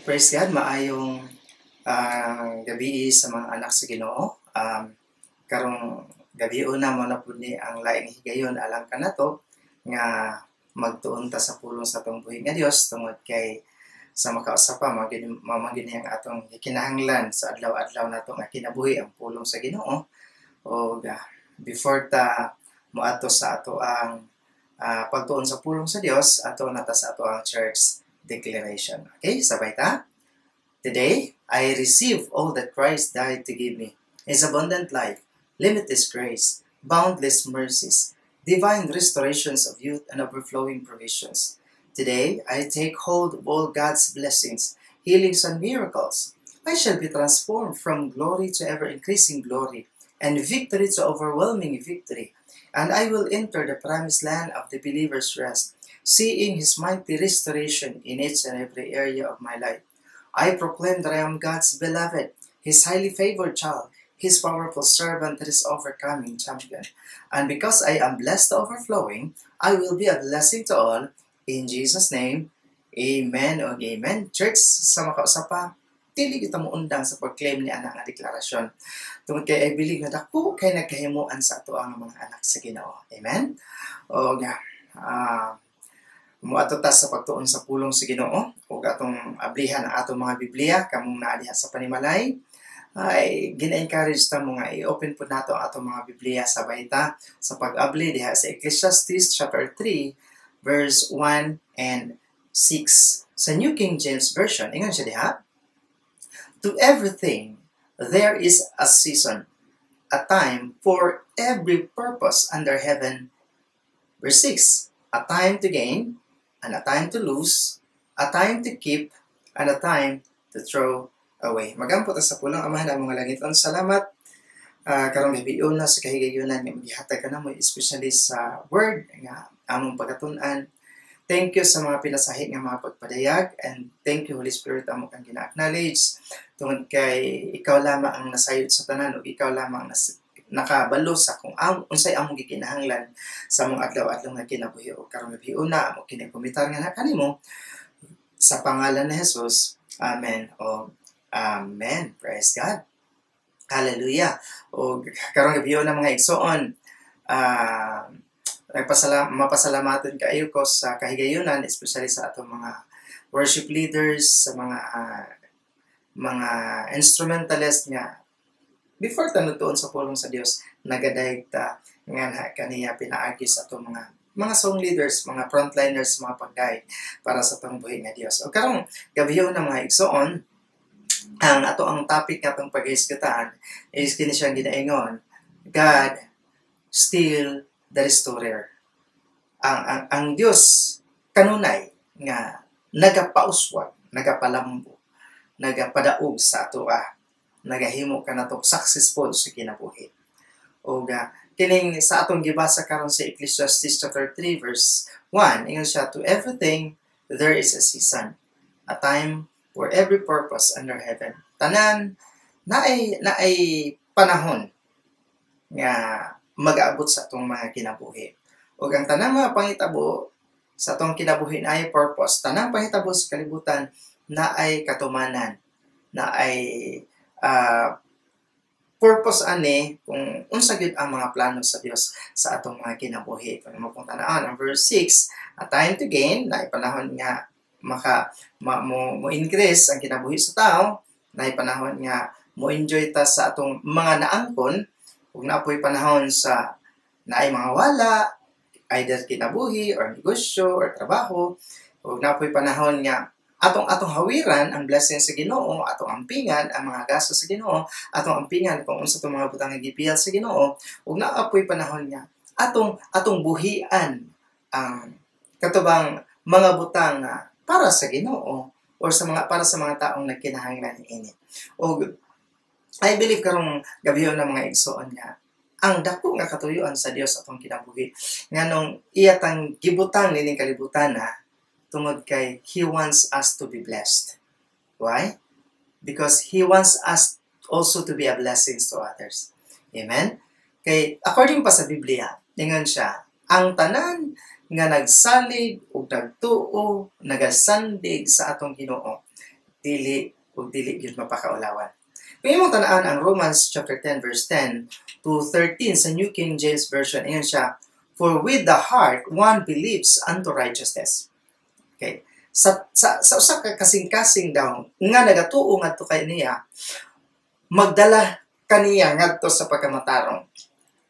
Praise God, maayong gabi sa mga anak sa Ginoo. Karong gabi una mo na pud ni ang laing higayon alang kanato nga magtuon ta sa pulong sa atong buhi nga Dios tungod kay sa makausapa mamagin ang atong kinahanglan sa adlaw-adlaw nato nga kinabuhi ang pulong sa Ginoo. O before ta moadto sa ato ang pagtuon sa pulong sa Dios, ato na ta sa ato ang church declaration. Okay, sabay ta. Today, I receive all that Christ died to give me, His abundant life, limitless grace, boundless mercies, divine restorations of youth and overflowing provisions. Today, I take hold of all God's blessings, healings and miracles. I shall be transformed from glory to ever-increasing glory, and victory to overwhelming victory. And I will enter the promised land of the believer's rest, seeing His mighty restoration in each and every area of my life. I proclaim that I am God's beloved, His highly favored child, His powerful servant, that is overcoming champion. And because I am blessed to overflowing, I will be a blessing to all. In Jesus' name, Amen o Amen. Church, sa makausapa, dili kita mo undang sa pag-claim ni anak nga deklarasyon. Tungod kay I believe nga dako kay nagkahimuan sa ato ang mga anak sa Ginoo. Amen? O muadto ta sa pagtuon sa pulong sa Ginoo ug atong ablihan ang atong mga Biblia kamong naa diha sa panimalay. Ay gina-encourage ta mo nga i-open po nato ang atong mga Biblia sabay ta sa pag-abli diha sa Ecclesiastes chapter 3 verse 1 and 6. Sa New King James Version, ingon siya diha, to everything there is a season, a time for every purpose under heaven. Verse 6, a time to gain, and a time to lose, a time to keep, and a time to throw away. Magampo ta sa pulong Amahan ang mga langit. Salamat karong gabi una sa kahigayunan nga magihatag ka namo especially sa word nga among pagatunan. Thank you sa mga pinasahi nga mga pagpadayag, and thank you Holy Spirit amo kang gina-acknowledge tungod kay ikaw lamang ang nasayod sa tanan ug ikaw lamang nakabalo sa kung unsay among gikinahanglan sa among adlaw-adlaw nga kinabuhi ug karong gabi una amo kini komitar nga kanimo sa pangalan ni Jesus. Amen o Amen. Praise God. Hallelujah. O karong gabi una mga igsoon, mapasalamatan kaayo ko sa kahigayunan, especially sa atong mga worship leaders, sa mga instrumentalist nga before ta nutuon sa pulong sa Dios nagadayeg ta nga kaniya pinaagi sa atong mga song leaders, mga frontliners, mga pagdayeg para sa atong buhi nga Dios. O karong gabi na mga igsoon, ang topic nga atong pag-iskitaan is kini siyang ginaingon, God still the restorer. Ang Dios kanunay nga nagapauswag, nagapalambo, nagapadaog sa ato nagahimo ka na to successful sa kinabuhi. O kining sa atong gibasa karon sa Ecclesiastes chapter 3 verse 1, ingon siya, to everything there is a season, a time for every purpose under heaven. Tanan naay panahon nga mag-aabot sa atong mga kinabuhi. Ug ang tanang mga pangitabo sa atong kinabuhi na ay purpose. Tanang pangitabo sa kalibutan na ay katumanan, na ay purpose ani kung unsa gyud ang mga plano sa Dios sa atong mga kinabuhi. Kung mo pong tanaan ang verse 6, a time to gain, na panahon nga mo increase ang kinabuhi sa tao, na panahon nga mo enjoy ta sa atong mga naangkon, ug napoy panahon sa naay mga wala, either kinabuhi or negosyo or trabaho, ug napoy panahon nga atong hawiran ang blessing sa Ginoo, atong ampingan ang mga gastos sa Ginoo, atong ampingan kung unsa tong mga butang nga gipiyal sa Ginoo, ug naapoy panahon nga atong buhian ang katubang mga butang para sa Ginoo or para sa mga taong nagkinahanglan ini. Og I believe karong gabi na mga igsoon nga ang dako nga katuyuan sa Dios atong kinabuhi nganong iyatang gibutang nining kalibutan tungod kay He wants us to be blessed. Why? Because He wants us also to be a blessing to others. Amen? Kay according pa sa Biblia, ingon siya, ang tanan nga nagsalig o nagtuo, nagasandig sa atong Ginoo, dili gyud mapakaulawan. Kung imong tan-an ang Romans chapter 10 verse 10 to 13 sa New King James Version, ingon siya, for with the heart one believes unto righteousness. Okay. Sa usa ka kasing-kasing daw nga nagatuo ngadto kay niya, magdala kaniya ngadto sa pagkamatarong.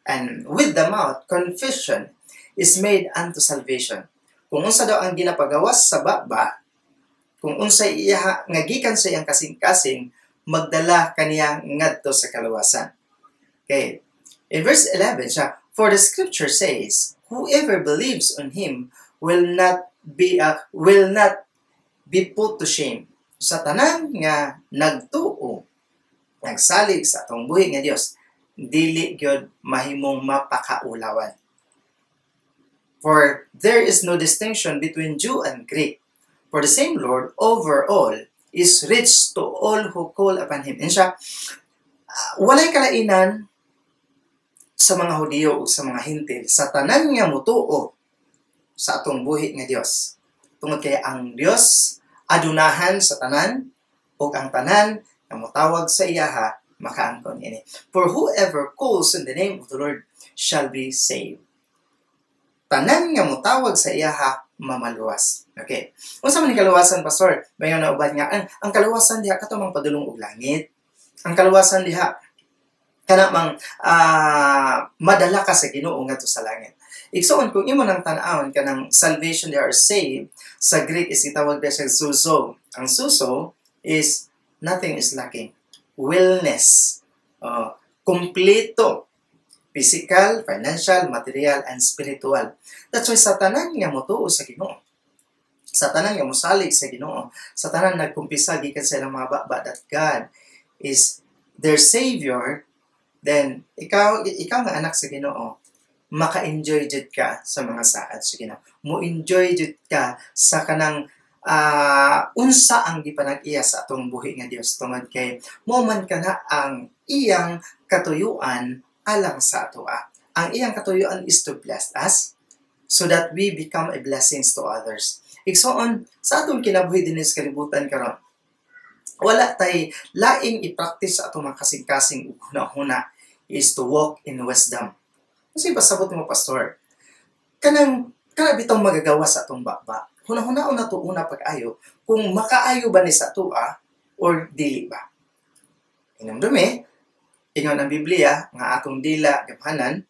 And with the mouth confession is made unto salvation. Kung unsa daw ang ginapagawas sa baba, kung unsay iya nga gikan sa iyang kasing-kasing, magdala kaniya ngadto sa kaluwasan. Okay. In verse 11 siya, for the scripture says, whoever believes on him will not be put to shame. Sa tanan nga nagtuo, nagsalig sa atong buhi nga Dios, dili gyud mahimong mapakaulawan. For there is no distinction between Jew and Greek, for the same Lord over all is rich to all who call upon him. And siya, walay kalainan sa mga Hudiyo o sa mga Hintil, sa tanan nga mutuo sa atong buhi nga Dios. Tungod kay ang Dios adunahan sa tanan, o ang tanan na mutawag sa iyaha, makaangkon ini. For whoever calls in the name of the Lord shall be saved. Tanan nga mutawag sa iyaha, mamaluwas. Okay. Unsa man ni kaluwasan, Pastor? Mayon na ubad nga, ang kaluwasan diha katumang padulong og langit. Ang kaluwasan diha kana mang madala ka sa Ginoo ngadto sa langit. Igsoon kung imo nang tan-awon kanang salvation, they are saved, sa Greek is itawag na siya suso. Ang suso is nothing is lacking. Wellness. Kompleto. Physical, financial, material, and spiritual. That's why sa tanan nga motuo sa Ginoo, sa tanan nga mosalig sa Ginoo, sa tanan nagkumpisa gikan sa ilang mga baba that God is their Savior, then ikaw nga anak sa Ginoo, maka-enjoy jud ka sa mga saad sa Ginoo. Mo-enjoy jud ka sa kanang unsa ang gipanag-iya sa atong buhi nga Dios, tungod kay mo man kana ang iyang katuyuan alang sa atoa. Ang iyang katuyuan is to bless us so that we become a blessings to others. Igsoon sa atong kinabuhi dinhi sa kalibutan karon, wala tay laing i-practice sa atong mga kasing-kasing una-una is to walk in wisdom. Kasi pasabot mo, Pastor, kanang bitong magagawa sa atong baba. Huna-hunaon na to una pag-ayo, kung makaayo ba ni sa atoa or dili ba. Inumdumi, ingon ang Biblia nga atong dila gamhanan,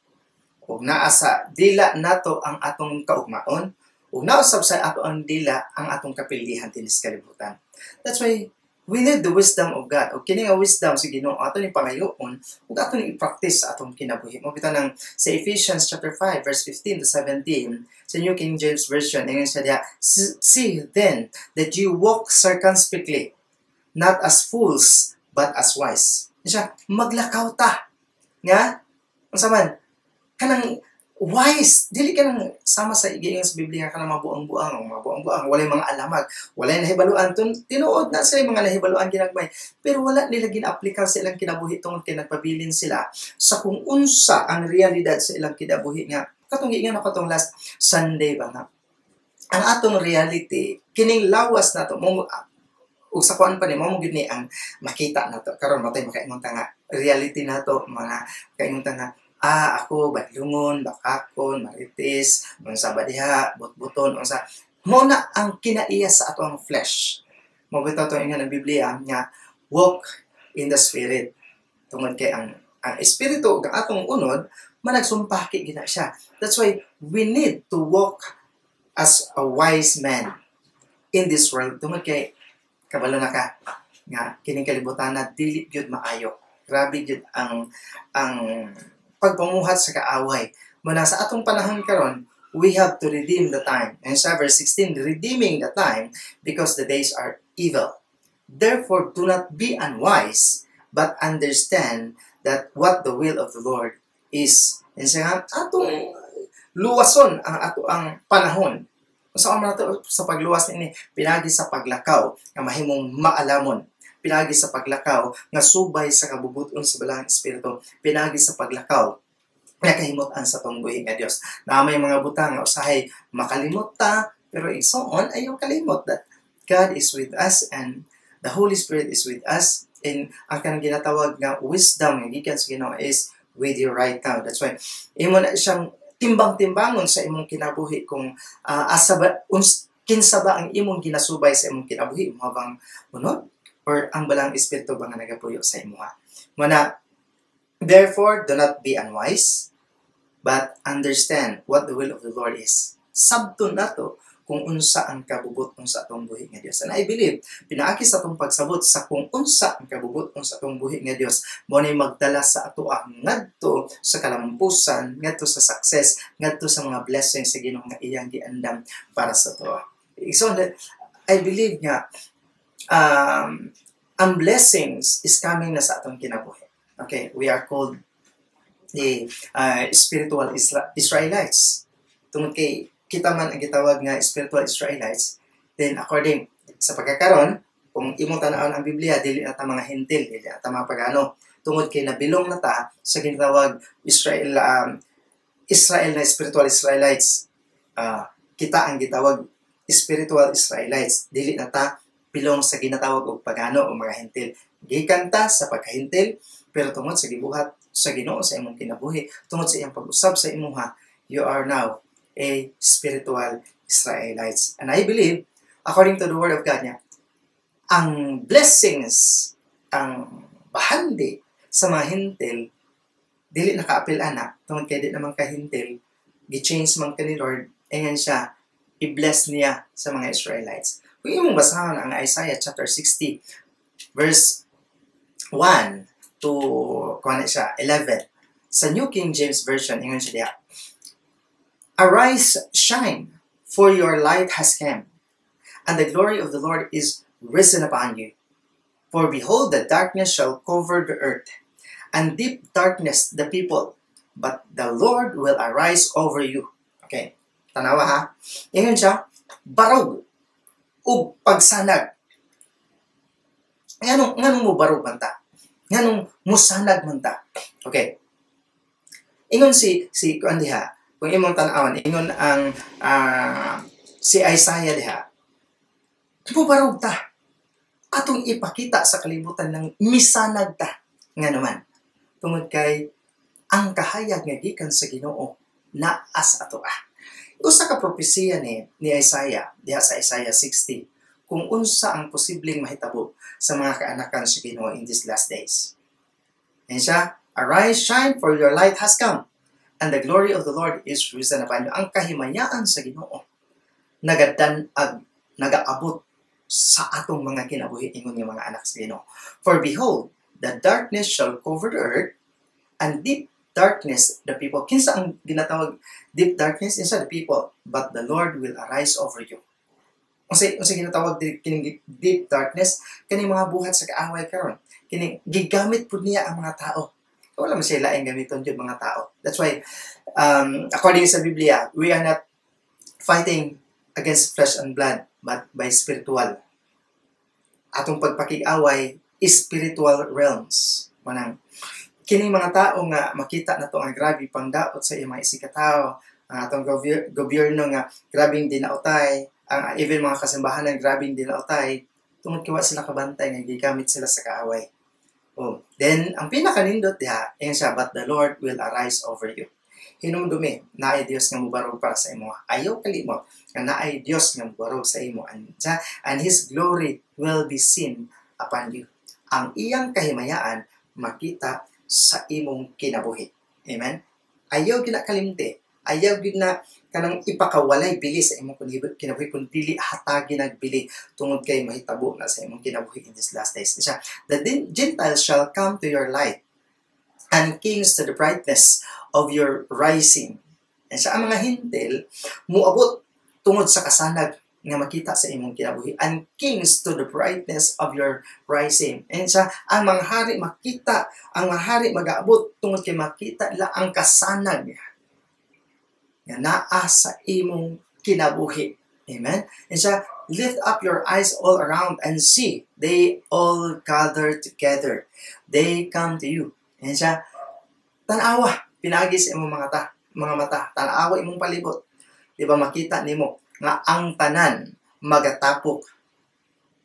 ug naa sa dila nato ang atong kaugmaon, ug nausab sa ato ang dila ang atong kapilihan dinhi sa kalibutan. That's why we need the wisdom of God. O kini nga wisdom sa Ginoo ato ni pangayoon ug ato ni i-practice sa atong kinabuhi. Mo bitaw nang sa Ephesians chapter 5 verse 15 to 17 sa New King James Version, ingon siya diha, see then that you walk circumspectly, not as fools but as wise. Siya, maglakaw ta. Nga? Unsa man? Kanang wise, dili ka nang sama sa igiing sa Biblia ka nang mabuang-buang, walay mga alamag, walay nahibaluan, tinuod na sila mga nahibaluan ginagmay, pero wala nila gina-aplika sa ilang kinabuhi tungod kay nagpabilin sila sa kung unsa ang realidad sa ilang kinabuhi nga. Katong giingon ako tong last Sunday ba nga. Ang atong reality, kining lawas nato mo ug sa kuan pa ni mo gid ni ang makita nato karon matay makaingon ta nga reality nato mga kaingon ta nga ako, badlungon, bakakon, maritis, unsa ba diha, butbuton, unsa. Mo na ang kinaiya sa ato ang flesh. Mo bitaw to ingon ang Biblia nga walk in the spirit. Tungod kay ang espiritu ang atong unod managsumpaki gina siya. That's why we need to walk as a wise man in this world. Tungod kay kabalo na ka nga kining kalibutan na dili gyud maayo. Grabe gyud ang pagpamuhat sa kaaway. Muna sa atong panahon karon, we have to redeem the time. And sa verse 16, redeeming the time because the days are evil. Therefore, do not be unwise, but understand that what the will of the Lord is. And sa atong luwason ang panahon. Sa nato sa pagluwas ni pinagi sa paglakaw nga mahimong maalamon. Pinagi sa paglakaw nga subay sa kabubuton sa balahang espiritu, pinagi sa paglakaw nga kahimutan sa tungbuhi nga Dios. Na may mga butang nga usahay makalimot ta, pero igsoon ayaw kalimot that God is with us and The Holy Spirit is with us, and ang kanang ginatawag nga wisdom nga gikan sa Ginoo is with you right now. That's why imo na siyang timbang-timbangon sa imong kinabuhi kung asa ba kinsa ba ang imong ginasubay sa imong kinabuhi, mo bang unod or ang balang espiritu ba nga nagapuyo sa imuha. Mana, therefore do not be unwise, but understand what the will of the Lord is. Sabton nato kung unsa ang kabubot unsa atong buhi nga Dios. And I believe pinaagi sa atong pagsabot sa kung unsa ang kabubot unsa atong buhi nga Dios, mo nay magdala sa ato ngadto sa kalampusan, ngadto sa success, ngadto sa mga blessings sa Ginoo nga iyang giandam para sa ato. So I believe nga ang blessings is coming na sa atong kinabuhi. Okay, we are called the spiritual Israelites. Tungod kay kita man ang gitawag nga spiritual Israelites, then according sa pagkakaroon, kung imong tan-awon ang Biblia, dili na ta mga hentil, dili na ta mga pagano. Tungod kay nabilong na ta sa ginatawag Israel na spiritual Israelites. Kita ang gitawag spiritual Israelites, dili na ta bilong sa ginatawag og pagano o mga hentil. Gikan ta sa pagkahentil, pero tungod sa gibuhat sa Ginoo sa imong kinabuhi, tungod sa iyang pag-usab sa imuha, you are now a spiritual Israelites. And I believe, according to the Word of God niya, ang blessings, ang bahandi sa mga hintil, dili nakaapil ana, tungod kay di naman kahintil, gi-change man ka ni Lord, engan siya, i-bless niya sa mga Israelites. Kung imong basahan ang Isaiah chapter 60, verse 1 to 11, sa New King James Version, ingon siya diha, "Arise, shine, for your light has come, and the glory of the Lord is risen upon you. For behold, the darkness shall cover the earth, and deep darkness the people, but the Lord will arise over you." Okay, tanawa ha. Ingon siya, barog ug pagsanag. Nganong mo barog man ta? Nganong musanag man ta? Okay. Ingon si kuan diha, kung imong tan-awon, ingon ang si Isaiah diha, barog ta. Atong ipakita sa kalibutan ng misanag ta. Nga naman, tungod kay ang kahayag nga gikan sa Ginoo naa sa ato. Usa ka propesiya ni Isaiah diha sa Isaiah 60 kung unsa ang posibleng mahitabo sa mga kaanakan sa Ginoo in these last days. And siya, "Arise, shine, for your light has come, and the glory of the Lord is risen upon you." Ang kahimayaan sa Ginoo nagaabot sa atong mga kinabuhi, ingon nga mga anak sa Ginoo. "For behold, the darkness shall cover the earth, and deep darkness the people." Kinsa ang ginatawag deep darkness? Insa the people, but the Lord will arise over you. Unsa ginatawag kining deep darkness? Kining mga buhat sa kaaway karon. Kining gigamit pud niya ang mga tao. Wala man siya laing gamiton jud mga tao. That's why according sa Biblia, we are not fighting against flesh and blood, but by spiritual. Atong pagpakig-away is spiritual realms. Manang kining mga tao nga makita na to ang grabe pangdaot sa iyang mga isikatawo, ang atong gobyerno nga grabing dinautay, ang even mga kasimbahanan grabing dinautay, tungod kiwa sila kabantay nga gigamit sila sa kaaway. Then ang pinakanindot diha, ayun siya, "But the Lord will arise over you." Hinumdumi, naay Dios nga mubarog para sa imo. Ayaw kalimot nga naay Dios nga mubarog sa imo, and His glory will be seen upon you. Ang iyang kahimayaan makita sa imong kinabuhi. Amen? Ayaw ginakalimte. Ayaw gid na kanang ipakawalay bili sa imong kinabuhi kung dili hatagi nagbili tungod kay mahitabo na sa imong kinabuhi in these last days. "The Gentiles shall come to your light, and kings to the brightness of your rising." And sa mga hintil, muabot tungod sa kasanag nga makita sa imong kinabuhi, and kings to the brightness of your rising. And sa ang mga hari makita, ang mga hari mag-aabot tungod kay makita nila ang kasanag nga naa sa imong kinabuhi. Amen? And sa, "Lift up your eyes all around and see, they all gather together. They come to you." And sa, tanawa, pinagi sa imong mga mata, tanawa imong palibot. Di ba makita nimo nga ang tanan magatapok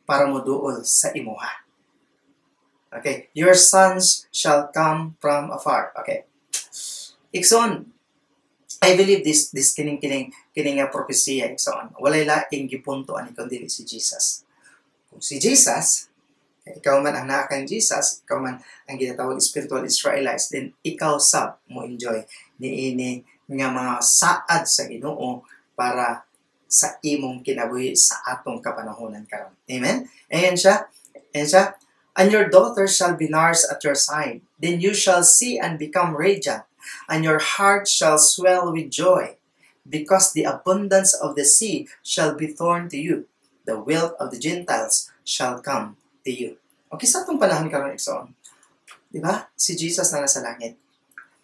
para moduol sa imuha. Okay, your sons shall come from afar. Okay. Ikson, I believe this kining nga propesya ikson. Walay laing gipunto ani kundi si Jesus. Kung si Jesus, ikaw man ang naa kang Jesus, ikaw man ang ginatawag spiritual Israelites, then ikaw sab mo enjoy niini nga mga saad sa Ginoo para sa imong kinabuhi sa atong kapanahonan karon. Amen? Ayan siya. Ayan siya. And your daughter shall be nurse at your side. Then you shall see and become radiant, and your heart shall swell with joy, because the abundance of the sea shall be torn to you. The wealth of the Gentiles shall come to you. Okay, sa itong panahon karon ikson. Di ba? Si Jesus na nasa langit.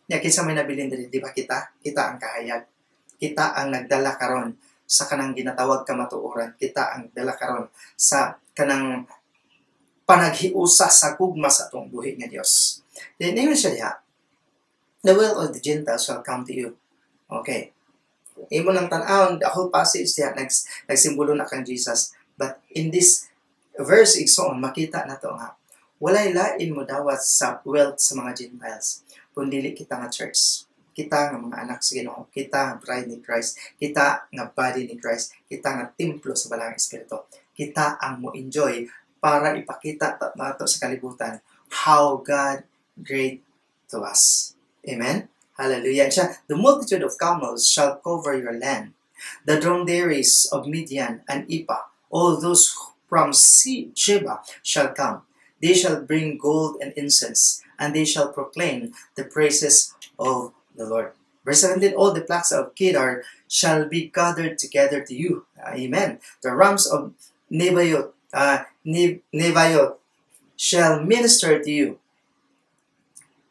Niya, kinsa may nabilin diri, di ba kita? Kita ang kahayag. Kita ang nagdala karon sa kanang ginatawag kamatuoran. Kita ang dala karon sa kanang panaghiusa sa gugma sa atong buhi nga Dios. Then, ngayon siya diha. The wealth of the Gentiles shall come to you. Okay. Imo lang tan-awon, the whole passage diha, nagsimbolo na kang Jesus. But in this verse, igsoon, makita na to nga, walay lain mo dawat sa wealth sa mga Gentiles. Kundili kita nga church. Kita nga mga anak sa Ginoo. Kita nga bride ni Christ. Kita nga body ni Christ. Kita nga templo sa Balang Espiritu. Kita ang mo enjoy para ipakita nato sa kalibutan how God great to us. Amen? Hallelujah. The multitude of camels shall cover your land. The dromedaries of Midian and Ephah, all those from Sheba shall come. They shall bring gold and incense, and they shall proclaim the praises of the Lord. Verse 17, all the flocks of Kedar shall be gathered together to you. Amen. The rams of Nebaioth shall minister to you.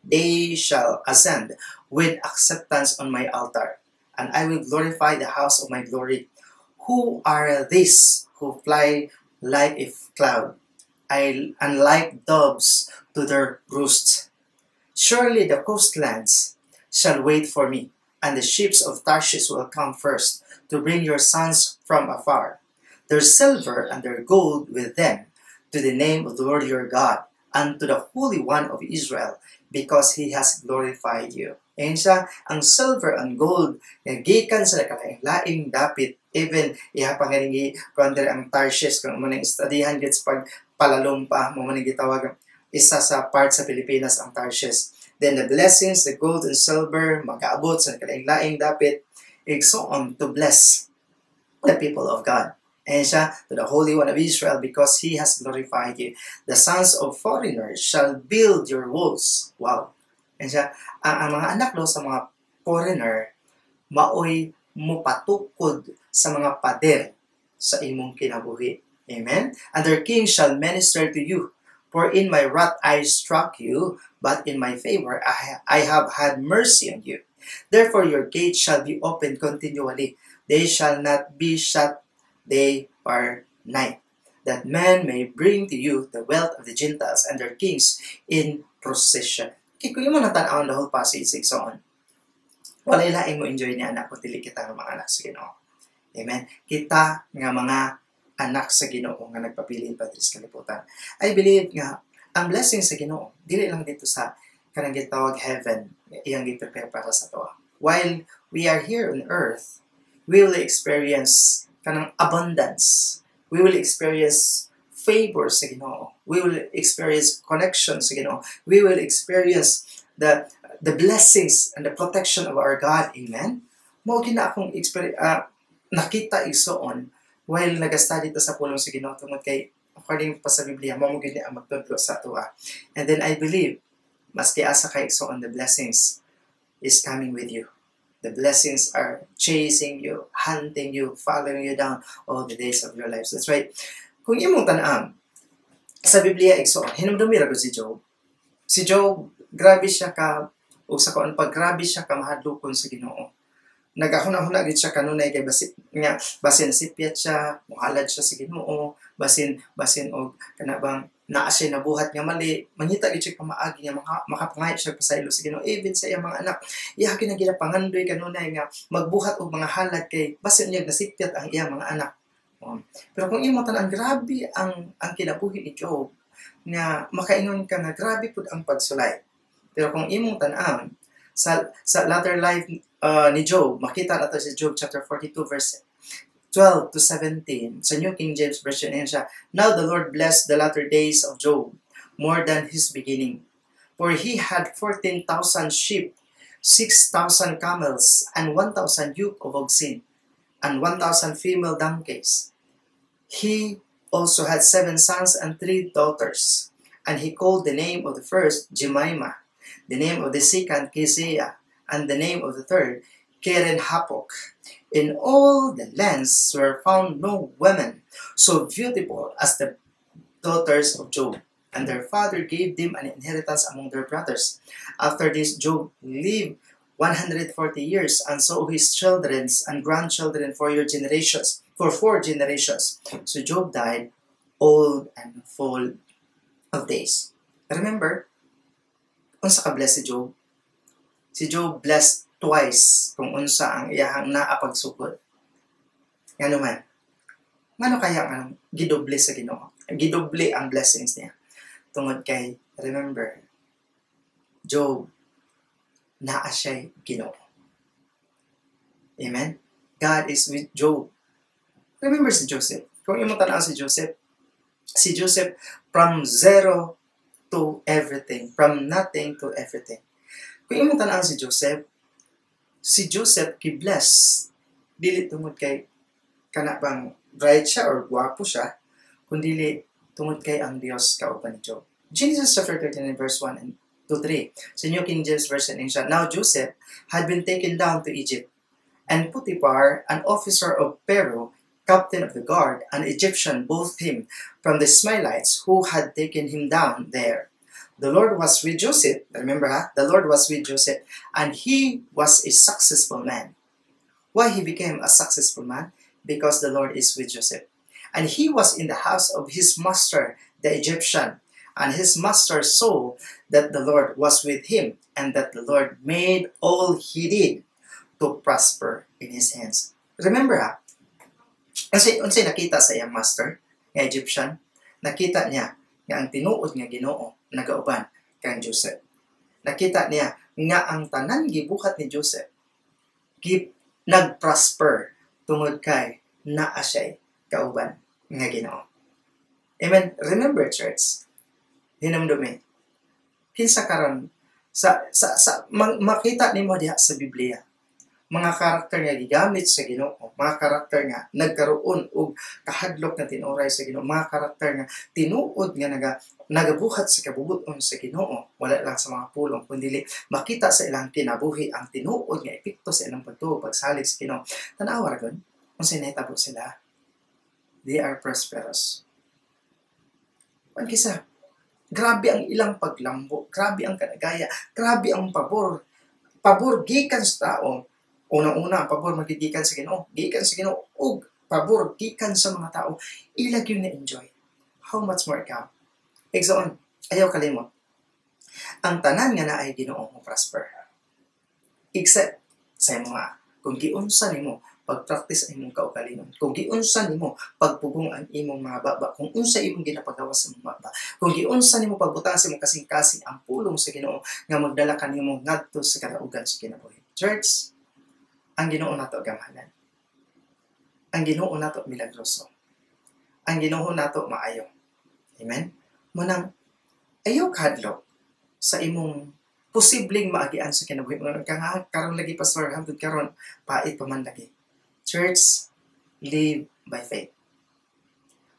They shall ascend with acceptance on my altar, and I will glorify the house of my glory. Who are these who fly like a cloud, and like doves to their roosts? Surely the coastlands shall wait for me, and the ships of Tarshish will come first to bring your sons from afar, their silver and their gold with them, to the name of the Lord your God, and to the Holy One of Israel, because He has glorified you. And siya, ang silver and gold, nagikan sa kalaing-laing dapit, even ihapangalingi, kundi ang Tarshish, kung manang studyhan gets pag palalong pa, manang gitawag, isa sa part sa Pilipinas ang Tarshish. Then the blessings, the gold and silver, mag-aabot sa kalaing-laing dapit, igsoon to bless the people of God. And siya, to the Holy One of Israel, because He has glorified you. The sons of foreigners shall build your walls. Wow. And siya, ang mga anak do sa mga foreigner, maoy mupatukod sa mga pader sa imong kinabuhi. Amen? And their king shall minister to you. For in my wrath I struck you, but in my favor I have had mercy on you. Therefore your gates shall be open continually. They shall not be shut day or night, that man may bring to you the wealth of the Gentiles and their kings in procession. Okay, kung yung mga natanaw the whole passage on, walay laing mo enjoy niya anak kung dili kita nga mga anak sa Ginoo. Amen? Kita nga mga anak sa Ginoo nga nagpapili pa sa kalibutan. I believe nga ang blessing sa Ginoo dili lang dito sa kanang gitawag heaven, iyang gi-prepare para sa to. While we are here on earth, we will experience kanang abundance. We will experience favor sa Ginoo. We will experience connection sa Ginoo. We will experience the blessings and the protection of our God. Amen? Mao gina akong nakita igsoon while nag-study ta sa pulong sa Ginoo tungod kay according pa sa Biblia mao gid ang magtudlo sa tuwa. And then I believe maski asa kay igsoon the blessings is coming with you. The blessings are chasing you, hunting you, following you down all the days of your lives. That's right. Kung imong tan-am, sa Biblia, hinumdumi ra si Job. Si Job, grabe siya ka, o sa kuan pag grabe siya ka mahadlokon sa Ginoo. Nagahuna-huna gid siya kanunay kay basin sipyat siya, muhalad siya sa Ginoo, basin og kanabang naa siya nabuhat nga mali, mangita gid siya pamaagi nga makapangayat siya pasaylo sa Ginoo. Even sa iyang mga anak, iya ginapangandoy kanunay nga magbuhat og mga halad kay basin niya nasipyat ang iyang mga anak. Pero kung imo tanan grabe ang kinabuhi ni Job nga makaingon ka nga grabe pud ang pagsulay. Pero kung imong tan-aw sa latter life ni Job, makita nato sa Job chapter 42 verse 12 to 17 sa New King James Version siya. Now the Lord blessed the latter days of Job more than his beginning. For he had 14,000 sheep, 6,000 camels, and 1,000 yoke of oxen, and 1,000 female donkeys. He also had 7 sons and 3 daughters. And he called the name of the first Jemimah, the name of the second Keziah, and the name of the third Keren-Hapuk. In all the lands were found no women so beautiful as the daughters of Job, and their father gave them an inheritance among their brothers. After this, Job lived 140 years, and saw his children's and grandchildren for 4 generations. So Job died old and full of days. Remember, unsa ka blessed si Job? Si Job blessed twice kung unsa ang iyahang naapagsukod. Ngano man? Ngano kaya ang gidoble sa Ginoo? Gidoble ang blessings niya. Tungod kay, remember, Job, naa siya'y Ginoo. Amen? God is with Job. Remember si Joseph. Kung imo tanaw si Joseph from zero to everything, from nothing to everything. Kung imo tanaw si Joseph ki-bless, dili tungod kay kana bang bright siya or gwapo siya, kundi tungod kay ang Dios kauban ni Job. Genesis chapter 13 verse 1 and 2-3. Sa New King James Version siya, Now Joseph had been taken down to Egypt, and Potiphar, an officer of Pharaoh, captain of the guard, an Egyptian, bought him from the Ishmaelites who had taken him down there. The Lord was with Joseph. Remember, the Lord was with Joseph, and he was a successful man. Why he became a successful man? Because the Lord is with Joseph. And he was in the house of his master, the Egyptian, and his master saw that the Lord was with him, and that the Lord made all he did to prosper in his hands. Remember, unsay nakita sa iyang master, nga Egyptian? Nakita niya nga ang tinuod nga Ginoo nagauban kang Joseph. Nakita niya nga ang tanan gibuhat ni Joseph nagprosper tungod kay naa siya kauban nga Ginoo. Amen. Remember, church, hinamdumi, kinsa karon makita nimo diha sa Biblia, mga karakter nga gigamit sa Ginoo, mga karakter nga nagkaroon og kahadlok na tinuray sa Ginoo, mga karakter nga tinuod nga nagabuhat sa kabubuton sa Ginoo, wala lang sa mga pulong kundi makita sa ilang kinabuhi ang tinuod nga epekto sa ilang pagtuo pagsalig sa Ginoo. Tan-aw ra gud unsay nahitabo sila. They are prosperous. Kisa, grabe ang ilang paglambo, grabe ang kanagaya, grabe ang pabor gikan sa tao. Unang-una, ang pabor magigikan sa Ginoo, gikan sa Ginoo, ug pabor gikan sa mga tao, ilag yun na-enjoy. How much more ikaw? Exoon, ayaw kalimot. Ang tanan nga na ay Ginoo mo prosper. Except sa mga, kung giunsa nimo pag-practice ang imong kaugalingon, kung giunsa nimo pagpugong ang imong mga baba, kung unsa imong ginapagawas sa mga baba, kung giunsa nimo pagbutang sa imong kasing-kasing ang pulong sa Ginoo nga magdala kanimo ngadto sa kadaugan sa kinabuhi. Church, ang Ginoo nato gamahanan. Ang Ginoo nato milagroso. Ang Ginoo nato maayo. Amen? Munang ayaw kadlok sa imong posibleng maagian sa kinabuhi. Karon lagi pastor hangtod karon pait pa man lagi. Church, live by faith.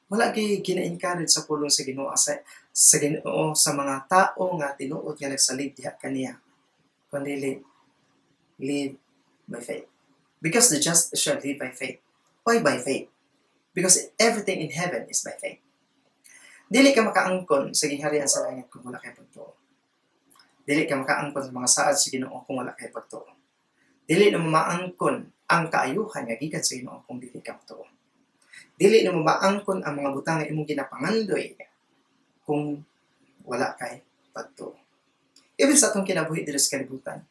Wala gyud gina-encourage sa pulong sa Ginoo sa Ginoo sa mga tao nga tinuod nga nagsalig diha kaniya. Kundi live by faith. Because the just shall live by faith. Why by faith? Because everything in heaven is by faith. Dili ka makaangkon sa gingharian sa langit kung wala kay pagtuo. Dili ka makaangkon sa mga saad sa Ginoo kung wala kay pagtuo. Dili na maangkon ang kaayuhan nga gikan sa Ginoo kung dili ka matuo. Dili na maangkon ang mga butang nga imong ginapangandoy kung wala kay pagtuo. Even sa atong kinabuhi diri sa kalibutan,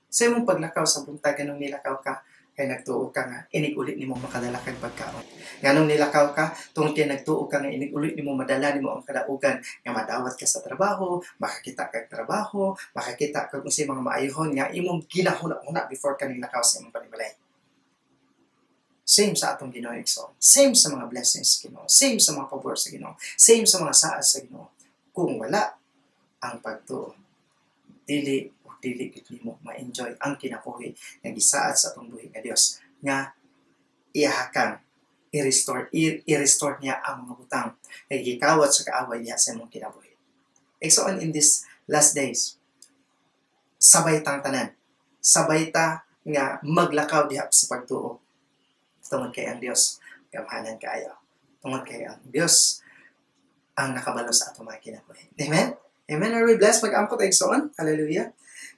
sa imong paglakaw sa buntag kanang nilakaw ka, kay nagtuo ka nga inig-uli nimo makadala kag pagkaon. Nganong nilakaw ka tungod kay nagtuo ka nga inig-uli nimo madala nimo ang kadaugan nga madawat ka sa trabaho, makakita kag trabaho, makakita kag unsay mga maayuhon nga imong ginahuna-huna before ka nilakaw sa imong panimalay. Same sa atong Ginoo igsoon. Same sa mga blessings sa Ginoo. Same sa mga pabor sa Ginoo. Same sa mga saad sa Ginoo. Kung wala ang pagtuo, dili gid nimo ma-enjoy ang kinabuhi nga gisaad sa atong buhi nga Dios nga iyahakang i-restore niya ang mga butang nga gikawat sa kaaway niya sa imong kinabuhi. Igsoon in this last days, sabay tang tanan, sabay ta nga maglakaw diha sa pagtuo. Tungod kay ang Dios gamhanan kaayo. Tungod kay ang Dios ang nakabalo sa atong mga kinabuhi. Amen. Amen. Are we blessed? Mag-amko tayo igsoon. Hallelujah.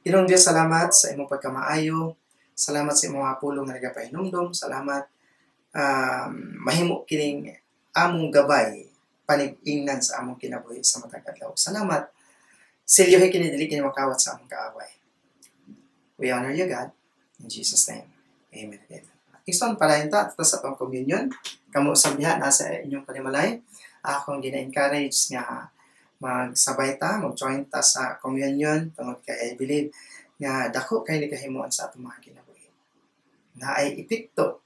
Ginoong Diyos, salamat sa imong pagkamaayo. Salamat sa imong mga pulong nga nagapahinumdom. Salamat mahimo kining among gabay panig-ingnan sa among kinabuhi sa matag adlaw. Salamat. Silyohi kini dili kini makawat sa among kaaway. We honor you, God. In Jesus' name. Amen. Amen. Igsoon palayon ta sa atong communion. Kamo usab diha nasa inyong panimalay. Akong gina-encourage nga magsabay ta, mag-join ta sa communion tungod kay I believe nga dako kay ni kahimuon sa atong mga kinabuhi. Na ay epekto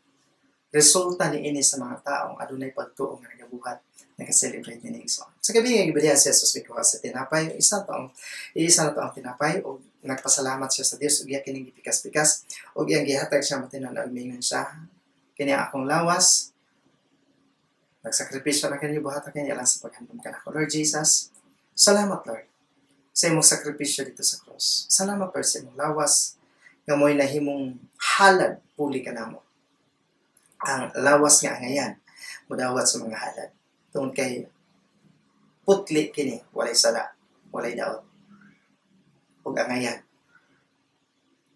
resulta ni ini sa mga taong adunay pagtuo nga nagabuhat naka-celebrate ni igsoon. Sa gabi nga gibalya si Jesus mikuha sa tinapay, isa na to ang tinapay o nagpasalamat siya sa Dios ug iya kining gipikas-pikas ug iyang gihatag siya matinan-aw mingon siya kini akong lawas. Nagsakripisyo na kanyo buhata kanya lang sa paghandom ka na ko. Lord Jesus, salamat Lord sa imong sakripisyo dito sa cross. Salamat Lord sa imong lawas nga mo'y nahimong halad puli ka namo. Ang lawas nga ngayon mudawat sa mga halad. Tungod kay putli kini, walay sala, walay daot. Ug ang ngayon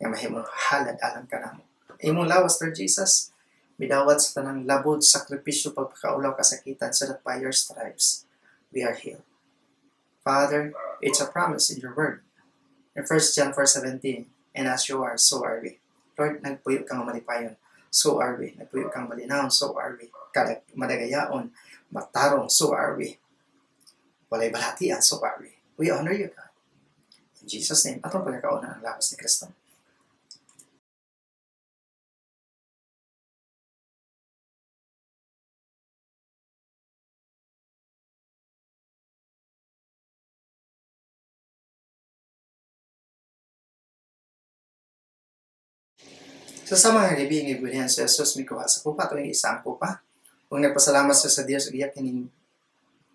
nga mahimong halad alang ka namo. Imong lawas Lord Jesus, midawat sa tanang labod, sakripisyo, pagpakaulaw, kasakitan, so that by your stripes, we are healed. Father, it's a promise in your word. In 1 John 4:17, and as you are, so are we. Lord, nagpuyo kang malipayon, so are we. Nagpuyo kang malinaw, so are we. Madagayaon, matarong, so are we. Walay balatian, so are we. We honor you, God. In Jesus' name, atong pagkakauna ng lawas ni Kristo. So sa mga gabi ng ibulihan sa Jesus, may kuha sa kupa, ito yung isang kupa. Kung nagpasalamat siya sa Diyos, iyak kining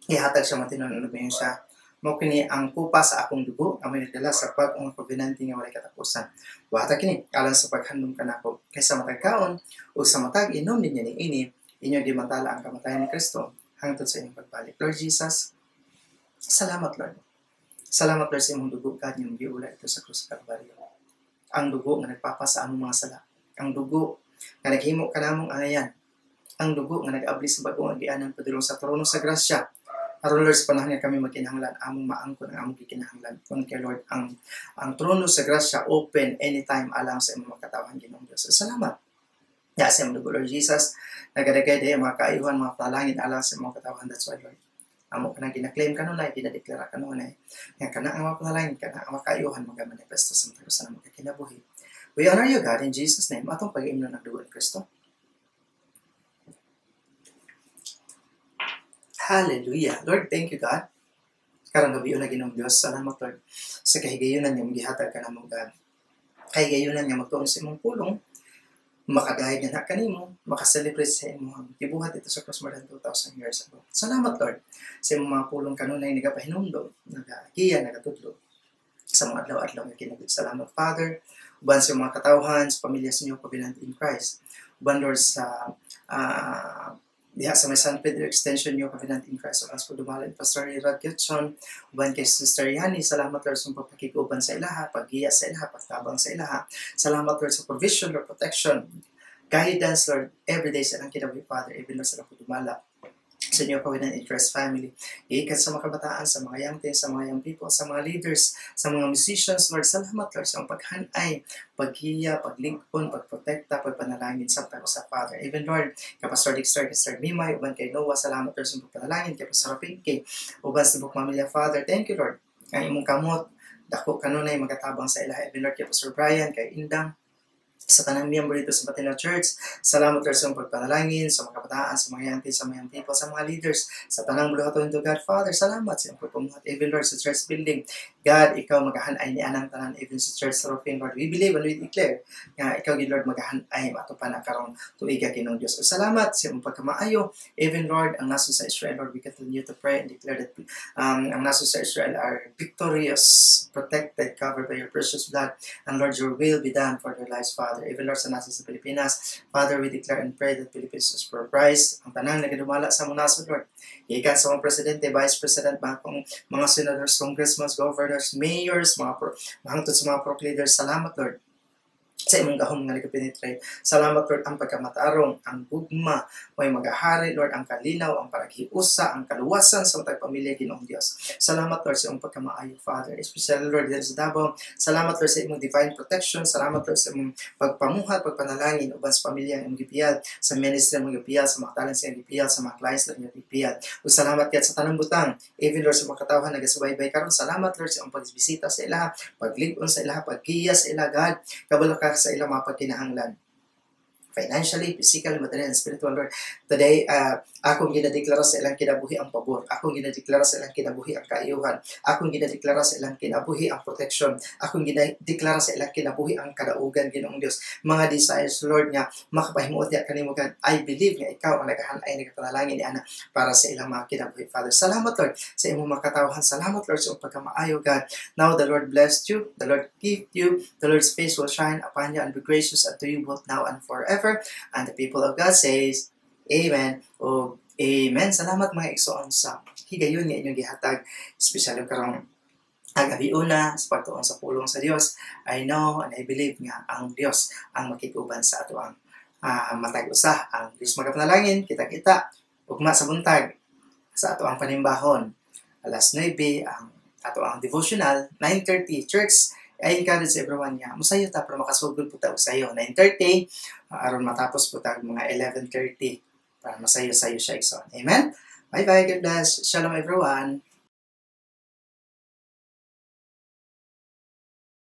ihatag siya matinunod mo siya. Mo kini ang kupa sa akong dugo, ang may nagdala sa pag-ung pagbinanti nga walay katapusan. Buhata kini, alang sa paghandom ka nako. Kaysa matag kaon, o sa matag inom ninyo ni ini, inyo di matala ang kamatayan ni Kristo, hangtod sa inyong pagbalik. Lord Jesus, salamat Lord. Salamat Lord sa imong dugo, God, yung giula ito sa krus Kalbaryo. Ang dugo nga nagpapasa among mga sala. Ang dugo nga naghimo ka namong angayan. Ang dugo nga nag-abli sa bagong agianan padulong sa trono sa grasya. Aron Lord, sa panahon nga kami magkinahanglan, among maangkon ang among gikinahanglan. Kung kay Lord, ang trono sa grasya open anytime alang sa imong katawan Ginoong Dios. Salamat. Ya sa imong dugo Lord Jesus, nagadagay day mga kaayuhan, mga palangin alang sa imong katawan. That's why Lord, amo ka na gina-claim kanunay, ginadeklara kanunay. Nga kana ang mga palangin, kana ang mga kaayuhan magamanifesto sa mga sa namang kinabuhi. We honor you, God, in Jesus' name. Atong pag-iimnon ng dugo ni Kristo. Hallelujah. Lord, thank you, God. Karang gabi na Ginoong Diyos. Salamat, Lord. Sa kahigayunan niya, magihatag ka na mo, God. Kahigayunan niya, magtuon sa imong pulong, makagahig na kanimo, makaselebrate sa imong gibuhat ito sa cross more than 2,000 years ago. Salamat, Lord, sa imong mga pulong kanunay nagapahinumdom, nagagiya, nagatudlo sa mga adlaw-adlaw nga kinabit. Salamat, Father. Uban sa mga katawhan, sa pamilya sa inyo, pabinanti in Christ. Uban, Lord, sa diha sa may San Pedro Extension nyo, pabinanti in Christ. Uban sa pagdumalan, Pastor Rod Getson. Uban kay Sister Yani, salamat, Lord, sa pagkikuban sa ilaha, paggiya sa ilaha, pagtabang sa ilaha. Salamat, Lord, sa provision, Lord, protection, guidance, Lord, everyday sa ilang kinabuhi, Father, even Lord, sa ilang pagdumala sa inyo Covenant Interest Family. Iikat sa mga kabataan, sa mga young teens, sa mga young people, sa mga leaders, sa mga musicians, Lord, salamat Lord sa paghanay, paghiya, paglingkon, pagprotekta, pagpanalangin sa tayo sa Father. Even Lord, kay Pastor Dexter, Mimay, uban kay Noah, salamat Lord sa pagpanalangin, kay Pastor Pinky, uban sa Buk Mamilya Father. Thank you Lord. Ang imong kamot, dako kanunay magatabang sa ilaha. Even Lord, kay Pastor Brian, kay Indang, sa tanang miyembro dito sa Batino Church. Salamat Lord sa pagpanalangin, sa mga kabataan, sa mga young sa mga young people, sa mga leaders, sa tanang buluhaton to God. Father, salamat sa iyong pagpamuhat. Even Lord, sa church building, God, ikaw magahanay ni anang tanan, even sa church roofing, Lord. We believe and we declare nga ikaw, Lord, magahanay matupan ang karong tuiga kinong Diyos. So, salamat sa iyong pagkamaayo. Even Lord, ang naso sa Israel, Lord, we continue to pray and declare that ang naso sa Israel are victorious, protected, covered by your precious blood. And Lord, your will be done for their lives, Father. Even Lord, sa nasa sa Pilipinas, Father, we declare and pray that Philippines is prosperous. Ang tanang nagadumala sa mga naso, Lord. Ikan sa mga presidente, vice president, mga senators, congressmen, governors, mayors, mahangtod sa mga pro leaders. Salamat, Lord, sa imong gahom nga nagapenetrate. Salamat Lord ang pagkamatarong, ang gugma, may magahari Lord, ang kalinaw, ang paraghiusa, ang kaluwasan sa matag pamilya Ginoong Dios. Salamat Lord sa imong pagkamaayo Father, especially Lord dito sa Davao. Salamat Lord sa imong divine protection. Salamat Lord sa imong pagpamuhat, pagpanalangin uban sa pamilya ang imong gipiyad, sa ministry ang imong gipiyad, sa mga talents ang gipiyad, sa mga clients ang imong gipiyad. Ug salamat kat sa tanang butang, even Lord sa mga katawhan nagasubaybay karon. Salamat Lord sa imong pagbisita sa ilaha, paglig-on sa ilaha, pagkiya sa ilaha God, kabalo ka sa ilang mga pagkinahanglan. Financially, physically, material, and spiritual, Lord. Today, akong ginadeklara sa ilang kinabuhi ang pabor. Akong ginadeklara sa ilang kinabuhi ang kaayuhan. Akong ginadeklara sa ilang kinabuhi ang protection. Akong ginadeklara sa ilang kinabuhi ang kadaugan, Ginoong Dios. Mga desires, Lord, nga makapahimuot niya kanimugan. I believe nga ikaw ang nagahanay, nagapanalangin ni Ana para sa ilang mga kinabuhi, Father. Salamat, Lord, sa imong makatawhan. Salamat, Lord, sa iyong pagkamaayo, God. Now, the Lord bless you. The Lord keep you. The Lord's face will shine upon you and be gracious unto you both now and forever. And the people of God says, Amen. O Amen. Salamat mga igsoon sa higayon nga inyong gihatag, especially karong agabi una sa pagtuon sa pulong sa Dios. I know and I believe nga ang Dios ang makikuban sa ato ang matag usa. Ang Dios magapanalangin, kita-kita ugma sa buntag sa ato ang panimbahon. Alas 9 ang ato ang devotional, 9:30 church. I encourage everyone nga, musayo ta para makasugod po ta usayo. 9:30, aron matapos po ta mga 11:30 para masayo-sayo siya igsoon. Amen? Bye-bye, God bless. Shalom everyone.